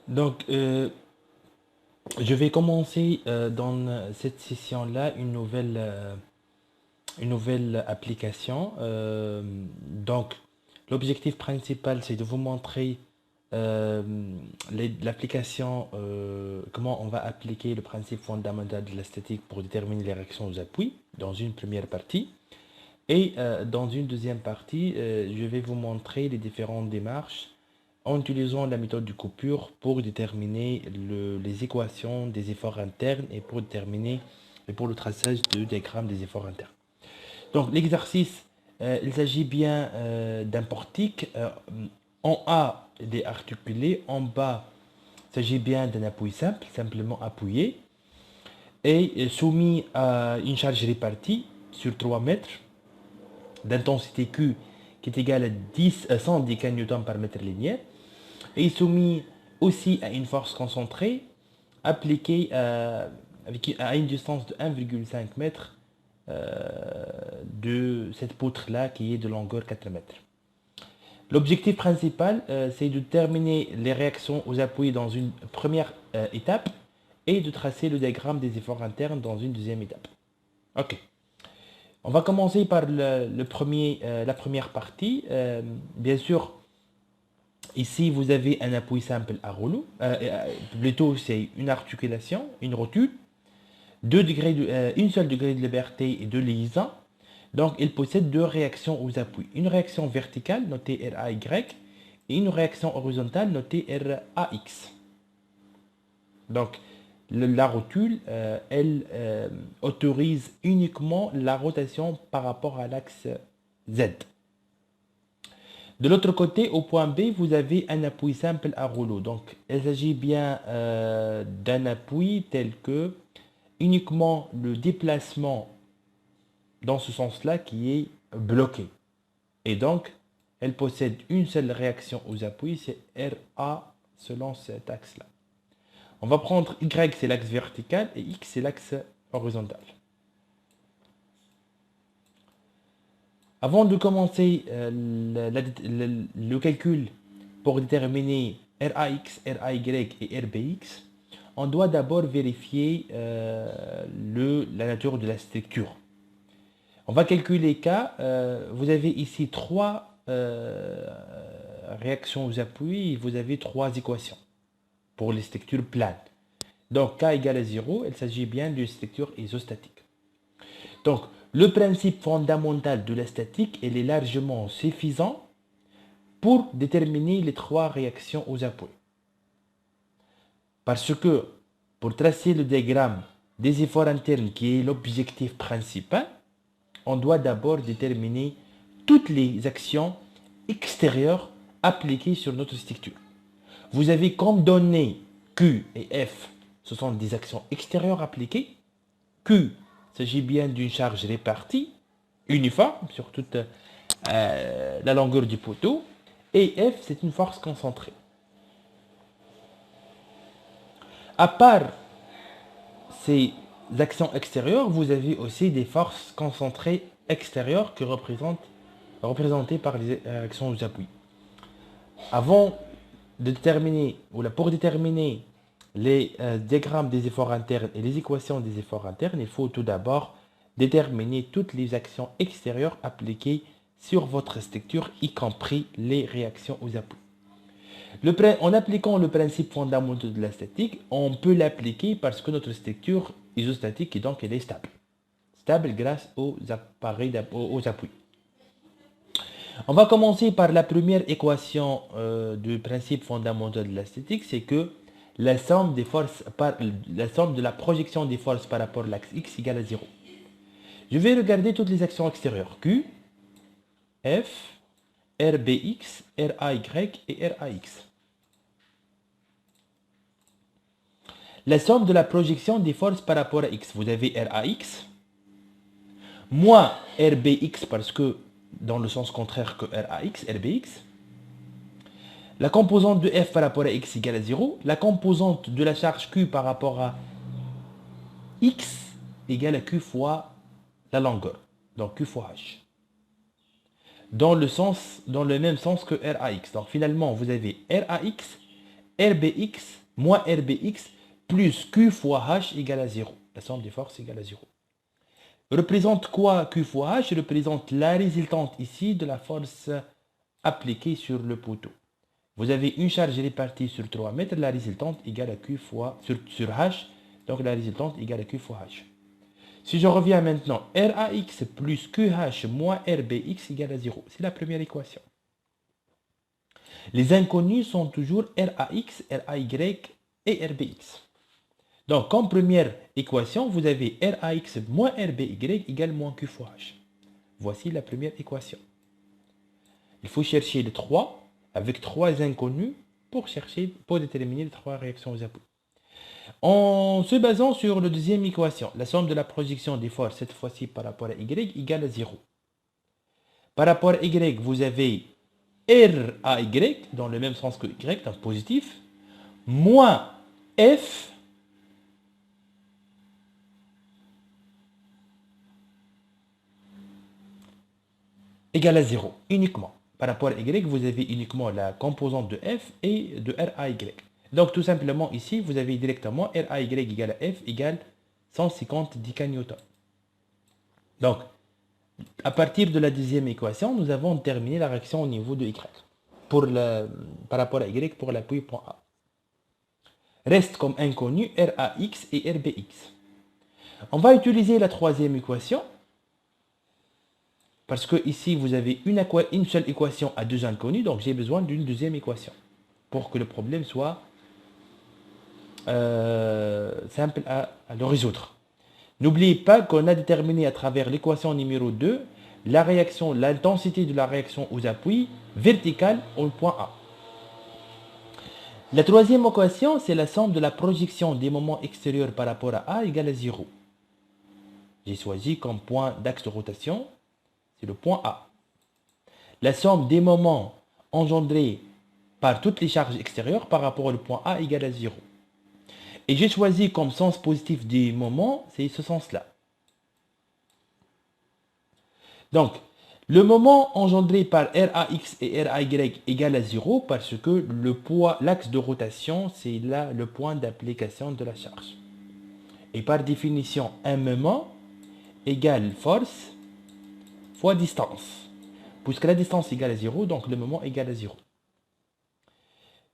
Donc, je vais commencer dans cette session-là une nouvelle application. Donc, l'objectif principal, c'est de vous montrer euh, l'application, comment on va appliquer le principe fondamental de la statique pour déterminer les réactions aux appuis dans une première partie. Et dans une deuxième partie, je vais vous montrer les différentes démarches en utilisant la méthode de coupure pour déterminer les équations des efforts internes et pour déterminer et pour le traçage du diagramme des efforts internes. Donc l'exercice, il s'agit bien d'un portique. En A, il est articulé. En bas, il s'agit bien d'un appui simple, simplement appuyé, et soumis à une charge répartie sur 3 mètres d'intensité Q qui est égale à 110 kN par mètre linéaire et soumis aussi à une force concentrée appliquée à une distance de 1,5 m de cette poutre-là qui est de longueur 4 mètres. L'objectif principal, c'est de terminer les réactions aux appuis dans une première étape et de tracer le diagramme des efforts internes dans une deuxième étape. Ok. On va commencer par la première partie. Bien sûr, ici, vous avez un appui simple à rouleau. Plutôt, c'est une articulation, une rotule. Une seule degré de liberté et deux liaisons. Donc, il possède deux réactions aux appuis. Une réaction verticale, notée RAY, et une réaction horizontale, notée RAX. Donc, la rotule, elle autorise uniquement la rotation par rapport à l'axe Z. De l'autre côté, au point B, vous avez un appui simple à rouleau. Donc, il s'agit bien d'un appui tel que uniquement le déplacement dans ce sens-là qui est bloqué. Et donc, elle possède une seule réaction aux appuis, c'est RA selon cet axe-là. On va prendre Y, c'est l'axe vertical, et X, c'est l'axe horizontal. Avant de commencer le calcul pour déterminer RAX, RAY et RBX, on doit d'abord vérifier la nature de la structure. On va calculer K. Vous avez ici trois réactions aux appuis et vous avez trois équations pour les structures planes. Donc K égale à 0, il s'agit bien d'une structure isostatique. Donc le principe fondamental de la statique, il est largement suffisant pour déterminer les trois réactions aux appuis. Parce que pour tracer le diagramme des efforts internes qui est l'objectif principal, on doit d'abord déterminer toutes les actions extérieures appliquées sur notre structure. Vous avez comme données Q et F, ce sont des actions extérieures appliquées. Q, il s'agit bien d'une charge répartie, uniforme sur toute la longueur du poteau. Et F, c'est une force concentrée. À part ces actions extérieures, vous avez aussi des forces concentrées extérieures qui représentées par les réactions aux appuis. Avant de déterminer, pour déterminer les diagrammes des efforts internes et les équations des efforts internes, il faut tout d'abord déterminer toutes les actions extérieures appliquées sur votre structure, y compris les réactions aux appuis. En appliquant le principe fondamental de la statique, on peut l'appliquer parce que notre structure isostatique, et donc elle est stable. Stable grâce aux appuis. On va commencer par la première équation du principe fondamental de la statique, c'est que la somme de la projection des forces par rapport à l'axe X égale à 0. Je vais regarder toutes les actions extérieures. Q, F, RBX, RAY et RAX. La somme de la projection des forces par rapport à X. Vous avez RAX, moins RBX parce que dans le sens contraire que RAX, RBX. La composante de F par rapport à X égale à 0. La composante de la charge Q par rapport à X égale à Q fois la longueur. Donc Q fois H. Dans le même sens que RAX. Donc finalement, vous avez RAX RBX moins RBX plus Q fois H égale à 0. La somme des forces égale à 0. Représente quoi Q fois H? Représente la résultante ici de la force appliquée sur le poteau. Vous avez une charge répartie sur 3 mètres, la résultante égale à Q fois sur H, donc la résultante égale à Q fois H. Si je reviens maintenant, RAX plus QH moins RBX égale à 0. C'est la première équation. Les inconnus sont toujours RAX, RAY et RBX. Donc, comme première équation, vous avez RAX moins RBY égale moins Q fois H. Voici la première équation. Il faut chercher les 3 avec 3 inconnus pour déterminer les 3 réactions aux appuis. En se basant sur la deuxième équation, la somme de la projection des forces, cette fois-ci par rapport à Y, égale à 0. Par rapport à Y, vous avez RAY, dans le même sens que Y, donc positif, moins F égale à 0, uniquement. Par rapport à Y, vous avez uniquement la composante de F et de RAY. Donc tout simplement ici, vous avez directement RAY égale à F égale 150 dkN. Donc, à partir de la deuxième équation, nous avons terminé la réaction au niveau de Y. Par rapport à Y pour l'appui point A. Reste comme inconnu RAX et RBX. On va utiliser la troisième équation. Parce que ici, vous avez une seule équation à deux inconnus, donc j'ai besoin d'une deuxième équation pour que le problème soit simple à le résoudre. N'oubliez pas qu'on a déterminé à travers l'équation numéro 2 l'intensité de la réaction aux appuis verticale au point A. La troisième équation, c'est la somme de la projection des moments extérieurs par rapport à A égale à 0. J'ai choisi comme point d'axe de rotation, c'est le point A. La somme des moments engendrés par toutes les charges extérieures par rapport au point A égale à 0. Et j'ai choisi comme sens positif des moments, c'est ce sens-là. Donc, le moment engendré par RAX et RAY égale à 0 parce que l'axe de rotation, c'est là le point d'application de la charge. Et par définition, un moment égale force fois distance. Puisque la distance égale à 0, donc le moment égale à 0.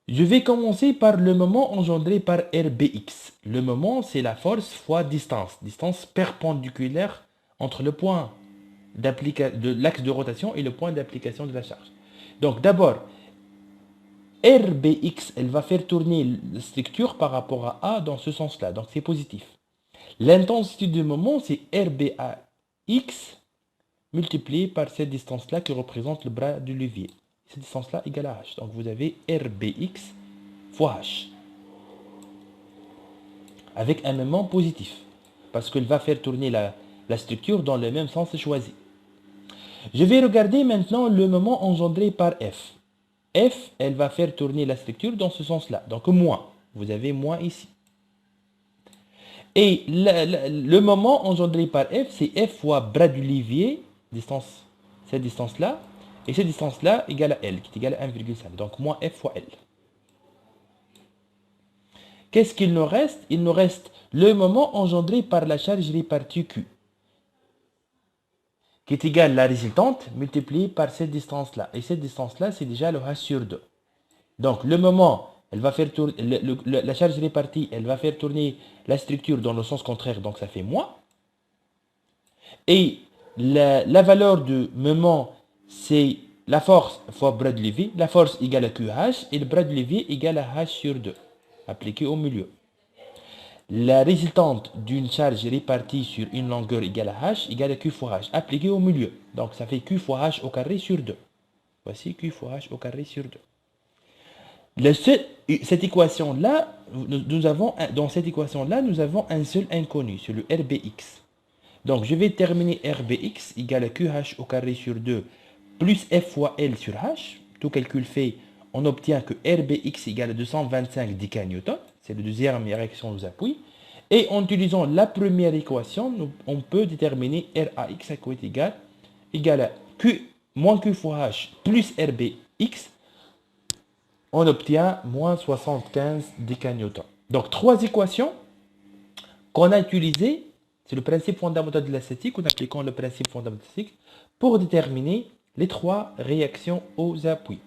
Je vais commencer par le moment engendré par RBX. Le moment, c'est la force fois distance. Distance perpendiculaire entre le point de l'axe de rotation et le point d'application de la charge. Donc d'abord, RBX, elle va faire tourner la structure par rapport à A dans ce sens-là. Donc c'est positif. L'intensité du moment, c'est RBAX multiplié par cette distance-là qui représente le bras du levier. Cette distance-là égale à H. Donc vous avez RBX fois H. Avec un moment positif. Parce qu'elle va faire tourner la structure dans le même sens choisi. Je vais regarder maintenant le moment engendré par F. F, elle va faire tourner la structure dans ce sens-là. Donc moins. Vous avez moins ici. Et le moment engendré par F, c'est F fois bras du levier, cette distance-là, et cette distance-là égale à L, qui est égale à 1,5. Donc moins F fois L. Qu'est-ce qu'il nous reste? Il nous reste le moment engendré par la charge répartie Q, qui est égal à la résultante multipliée par cette distance-là. Et cette distance-là, c'est déjà le H sur 2. Donc, le moment, elle va faire tourner, la charge répartie, elle va faire tourner la structure dans le sens contraire, donc ça fait moins. Et la valeur de moment, c'est la force fois bras de levier. La force égale à QH et le bras de levier égale à H sur 2, appliqué au milieu. La résultante d'une charge répartie sur une longueur égale à H égale à Q fois H, appliqué au milieu. Donc ça fait Q fois H au carré sur 2. Voici Q fois H au carré sur 2. Cette équation-là, dans cette équation-là, nous avons un seul inconnu, c'est le RBX. Donc je vais terminer RBX égale à QH au carré sur 2 plus F fois L sur H. Tout calcul fait, on obtient que RBX égale à 225 dkN. C'est la deuxième réaction aux appuis. Et en utilisant la première équation, on peut déterminer RAX égale à Q moins Q fois H plus RBX on obtient moins 75 décanewtons. Donc, trois équations qu'on a utilisées, c'est le principe fondamental de la statique, en appliquant le principe fondamental de la statique, pour déterminer les trois réactions aux appuis.